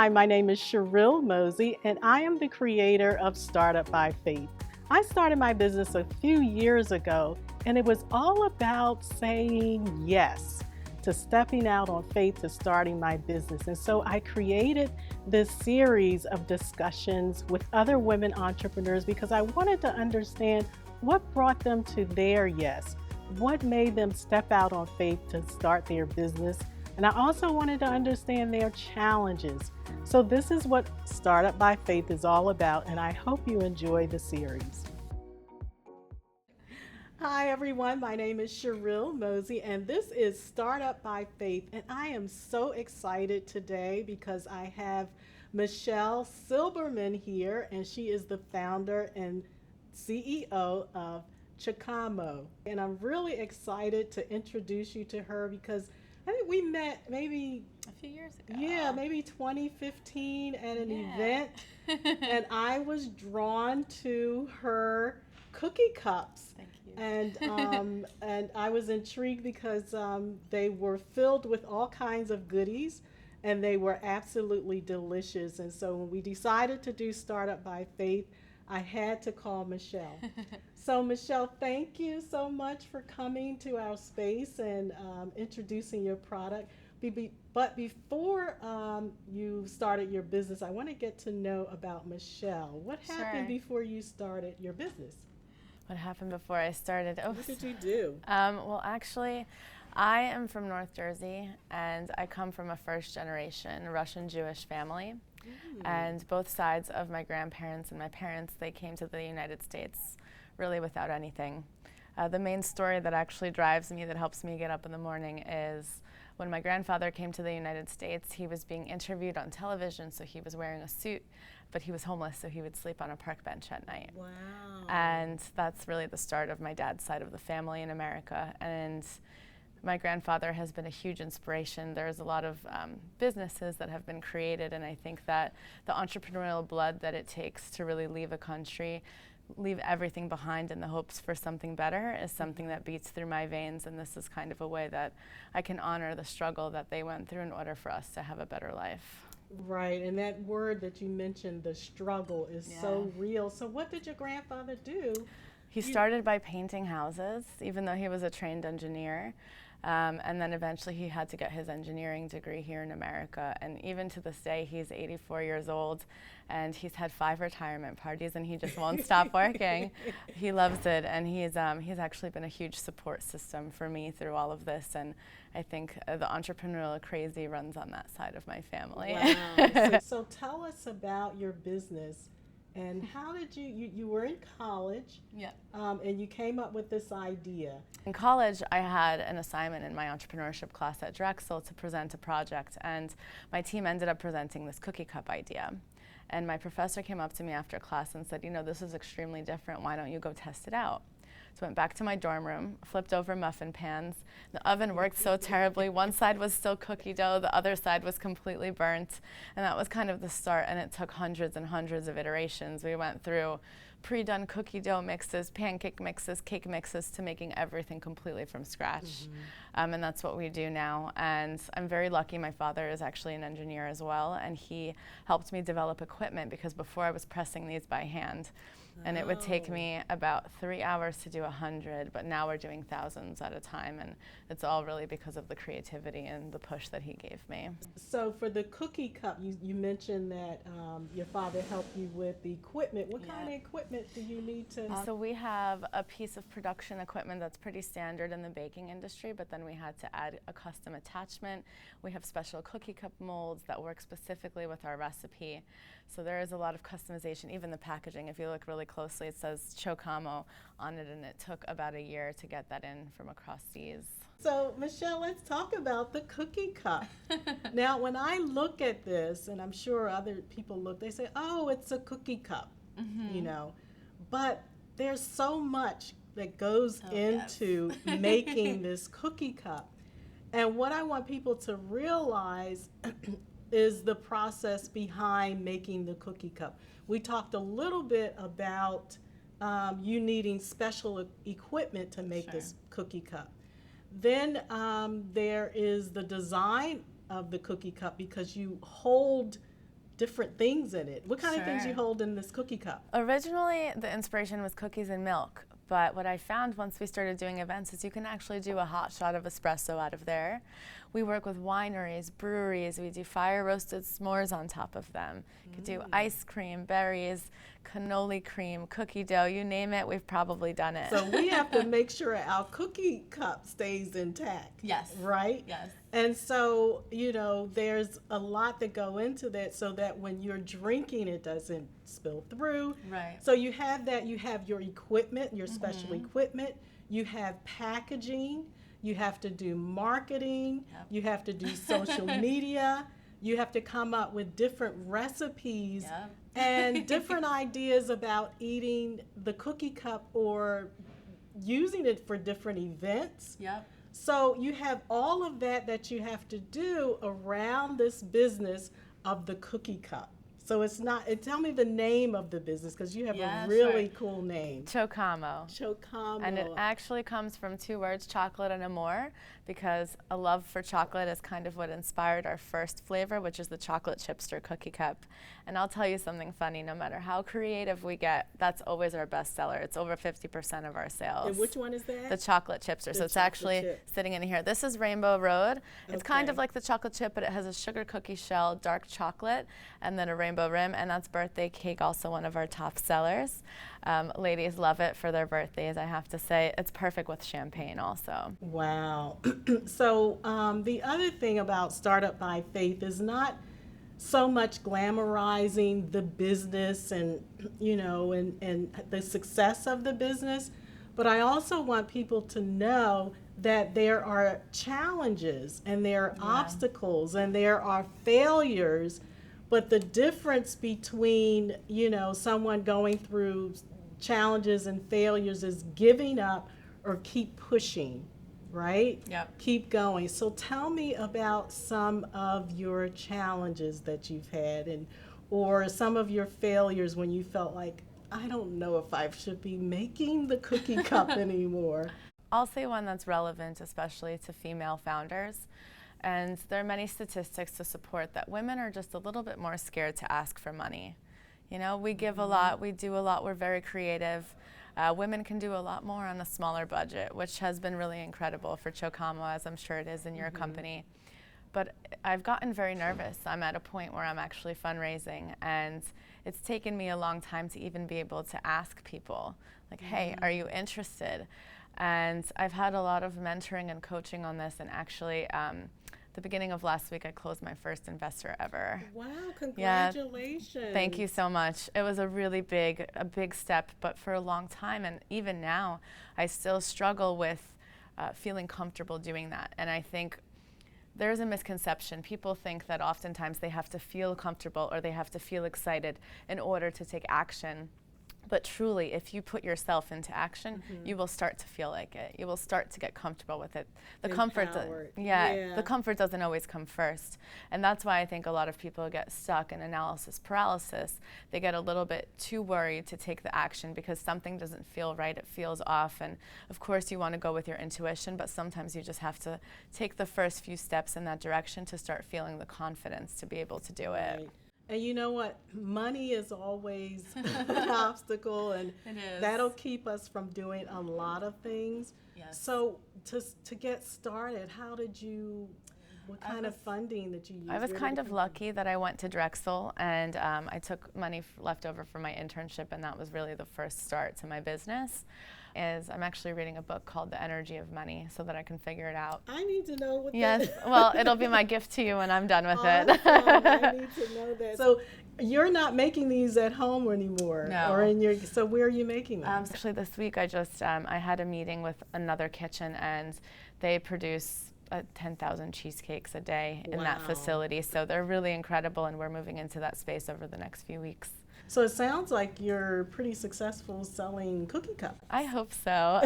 Hi, my name is Cheryl Mosey, and I am the creator of Startup by Faith. I started my business a few years ago, and it was all about saying yes to stepping out on faith to starting my business. And so I created this series of discussions with other women entrepreneurs because I wanted to understand what brought them to their yes, what made them step out on faith to start their business. And I also wanted to understand their challenges. So this is what Startup by Faith is all about, and I hope you enjoy the series. Hi everyone, my name is Cheryl Mosey, and this is Startup by Faith. And I am so excited today because I have Michelle Silberman here, and she is the founder and CEO of ChocAmo. And I'm really excited to introduce you to her because I think we met maybe a few years ago. Yeah, maybe 2015 at an Yeah. event, and I was drawn to her cookie cups. Thank you. And I was intrigued because they were filled with all kinds of goodies, and they were absolutely delicious. And so when we decided to do Startup by Faith, I had to call Michelle. So Michelle, thank you so much for coming to our space and introducing your product. But before you started your business, I want to get to know about Michelle. What happened before you started your business? What happened before I started? What did you do? Well, actually, I am from North Jersey, and I come from a first-generation Russian Jewish family. And both sides of my grandparents and my parents, they came to the United States really without anything. The main story that actually drives me, that helps me get up in the morning, is when my grandfather came to the United States, he was being interviewed on television, so he was wearing a suit, but he was homeless, so he would sleep on a park bench at night. Wow. And that's really the start of my dad's side of the family in America. And my grandfather has been a huge inspiration. There's a lot of businesses that have been created, and I think that the entrepreneurial blood that it takes to really leave a country, leave everything behind in the hopes for something better, is something that beats through my veins, and this is kind of a way that I can honor the struggle that they went through in order for us to have a better life. Right, and that word that you mentioned, the struggle, is so real. So what did your grandfather do? He started by painting houses, even though he was a trained engineer. And then eventually he had to get his engineering degree here in America. And even to this day, he's 84 years old, and he's had 5 retirement parties, and he just won't stop working. He loves it, and he's actually been a huge support system for me through all of this. And I think the entrepreneurial crazy runs on that side of my family. Wow. So tell us about your business. And how did you were in college, and you came up with this idea. In college, I had an assignment in my entrepreneurship class at Drexel to present a project, and my team ended up presenting this cookie cup idea. And my professor came up to me after class and said, this is extremely different, why don't you go test it out? So I went back to my dorm room, flipped over muffin pans. The oven worked so terribly. One side was still cookie dough, the other side was completely burnt. And that was kind of the start, and it took hundreds and hundreds of iterations. We went through pre-done cookie dough mixes, pancake mixes, cake mixes, to making everything completely from scratch. And that's what we do now. And I'm very lucky. My father is actually an engineer as well, and he helped me develop equipment, because before I was pressing these by hand. And it would take me about 3 hours to do 100, but now we're doing thousands at a time, and it's all really because of the creativity and the push that he gave me. So for the cookie cup, you mentioned that your father helped you with the equipment. What kind of equipment do you need to? So we have a piece of production equipment that's pretty standard in the baking industry, but then we had to add a custom attachment. We have special cookie cup molds that work specifically with our recipe. So there is a lot of customization, even the packaging. If you look really closely, it says ChocAmo on it, and it took about a year to get that in from across seas. So Michelle, let's talk about the cookie cup. Now, when I look at this, and I'm sure other people look, they say, oh, it's a cookie cup, but there's so much that goes into making this cookie cup. And what I want people to realize is the process behind making the cookie cup. We talked a little bit about you needing special equipment to make this cookie cup. Then there is the design of the cookie cup, because you hold different things in it. What kind of things Sure. you hold in this cookie cup? Originally, the inspiration was cookies and milk. But what I found once we started doing events is you can actually do a hot shot of espresso out of there. We work with wineries, breweries. We do fire roasted s'mores on top of them. You could do ice cream, berries, cannoli cream, cookie dough, you name it, we've probably done it. So we have to make sure our cookie cup stays intact. Yes. Right? Yes. And so, you know, there's a lot that go into that so that when you're drinking, it doesn't spill through. Right. So you have that, you have your equipment, your special equipment, you have packaging, you have to do marketing, you have to do social media, you have to come up with different recipes and different ideas about eating the cookie cup or using it for different events. Yep. So you have all of that you have to do around this business of the cookie cup. So it's not, tell me the name of the business because you have a really cool name. ChocAmo. ChocAmo. And it actually comes from two words, chocolate and amore, because a love for chocolate is kind of what inspired our first flavor, which is the chocolate chipster cookie cup. And I'll tell you something funny, no matter how creative we get, that's always our best seller. It's over 50% of our sales. And which one is that? The chocolate chipster. So it's actually sitting in here. This is Rainbow Road. It's kind of like the chocolate chip, but it has a sugar cookie shell, dark chocolate, and then a rainbow rim, and that's birthday cake, also one of our top sellers. Ladies love it for their birthdays, I have to say. It's perfect with champagne also. Wow. So the other thing about Startup by Faith is not so much glamorizing the business and, you know, and the success of the business, but I also want people to know that there are challenges and there are obstacles and there are failures, but the difference between, you know, someone going through challenges and failures is giving up or keep pushing, right? Yep. Keep going. So tell me about some of your challenges that you've had and or some of your failures when you felt like, I don't know if I should be making the cookie cup anymore. I'll say one that's relevant, especially to female founders. And there are many statistics to support that women are just a little bit more scared to ask for money. You know, we give a lot, we do a lot, we're very creative. Women can do a lot more on a smaller budget, which has been really incredible for ChocAmo, as I'm sure it is in your company. But I've gotten very nervous. I'm at a point where I'm actually fundraising, and it's taken me a long time to even be able to ask people, like, hey, are you interested? And I've had a lot of mentoring and coaching on this, and actually, the beginning of last week, I closed my first investor ever. Wow, congratulations. Yeah, thank you so much. It was a really big step, but for a long time, and even now, I still struggle with feeling comfortable doing that. And I think there's a misconception. People think that oftentimes they have to feel comfortable or they have to feel excited in order to take action. But truly, if you put yourself into action, you will start to feel like it. You will start to get comfortable with it. The comfort doesn't always come first. And that's why I think a lot of people get stuck in analysis paralysis. They get a little bit too worried to take the action because something doesn't feel right, it feels off. And of course you want to go with your intuition, but sometimes you just have to take the first few steps in that direction to start feeling the confidence to be able to do it. Right. And you know what? Money is always an obstacle, and that'll keep us from doing a lot of things. Yes. So to get started, what kind of funding did you use? I was kind of lucky that I went to Drexel, and I took money left over from my internship, and that was really the first start to my business. I'm actually reading a book called The Energy of Money so that I can figure it out. I need to know what Yes, that well, it'll be my gift to you when I'm done with it. I need to know that. So you're not making these at home anymore? No. Or so where are you making them? Actually, this week I had a meeting with another kitchen, and they produce 10,000 cheesecakes a day in that facility. So they're really incredible, and we're moving into that space over the next few weeks. So it sounds like you're pretty successful selling cookie cups. I hope so.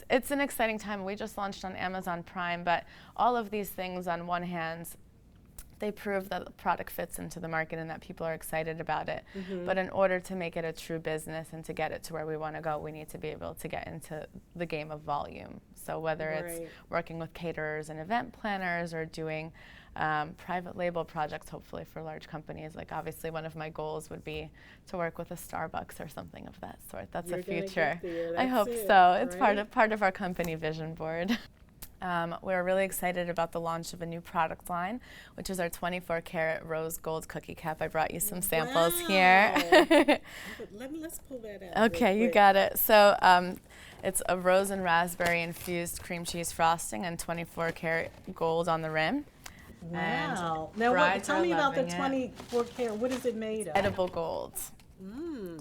It's an exciting time. We just launched on Amazon Prime, but all of these things on one hand they prove that the product fits into the market and that people are excited about it. But in order to make it a true business and to get it to where we want to go, we need to be able to get into the game of volume. So whether it's working with caterers and event planners or doing private label projects, hopefully for large companies, like obviously one of my goals would be to work with a Starbucks or something of that sort. That's a future. I hope so. It's part of our company vision board. We're really excited about the launch of a new product line, which is our 24-karat rose gold cookie cup. I brought you some samples here. Let's pull that out. Okay, you got it. So it's a rose and raspberry infused cream cheese frosting and 24-karat gold on the rim. Wow. Now, tell me about the 24-karat. What is it made of? Edible gold.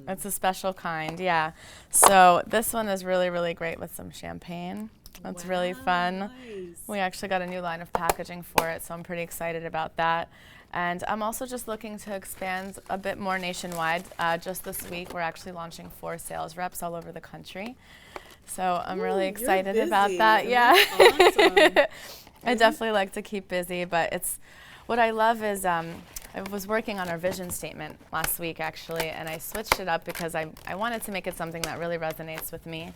It's a special kind, yeah. So this one is really, really great with some champagne. That's really fun. Nice. We actually got a new line of packaging for it, so I'm pretty excited about that. And I'm also just looking to expand a bit more nationwide. Just this week, we're actually launching 4 sales reps all over the country. So I'm really excited about that. Yeah. Awesome. I definitely like to keep busy, but what I love is I was working on our vision statement last week, actually, and I switched it up because I wanted to make it something that really resonates with me.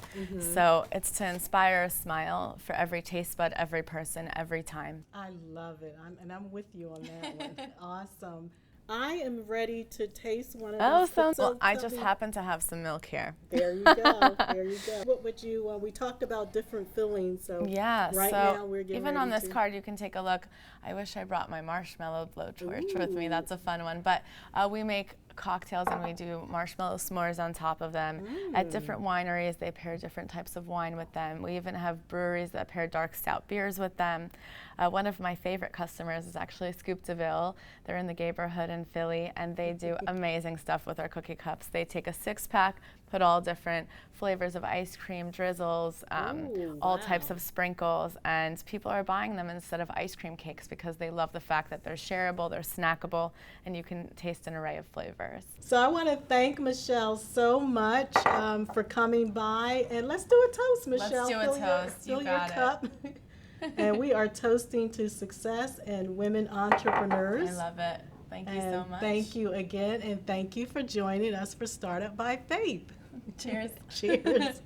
So it's to inspire a smile for every taste bud, every person, every time. I love it. I'm with you on that one. Awesome. I am ready to taste one of those. Well, I just happen to have some milk here. There you go. There you go. What would you, we talked about different fillings, so now we're getting even on this card, you can take a look. I wish I brought my marshmallow blowtorch with me. That's a fun one. But we make cocktails and we do marshmallow s'mores on top of them. At different wineries, they pair different types of wine with them. We even have breweries that pair dark stout beers with them. One of my favorite customers is actually Scoop DeVille. They're in the neighborhood in Philly, and they do amazing stuff with our cookie cups. They take a 6-pack, put all different flavors of ice cream, drizzles, all types of sprinkles, and people are buying them instead of ice cream cakes because they love the fact that they're shareable, they're snackable, and you can taste an array of flavors. So I want to thank Michelle so much for coming by, and let's do a toast, Michelle. Let's do a toast. Fill your cup. And we are toasting to success and women entrepreneurs. I love it. Thank you so much. Thank you again, and thank you for joining us for Startup by Faith. Cheers. Cheers.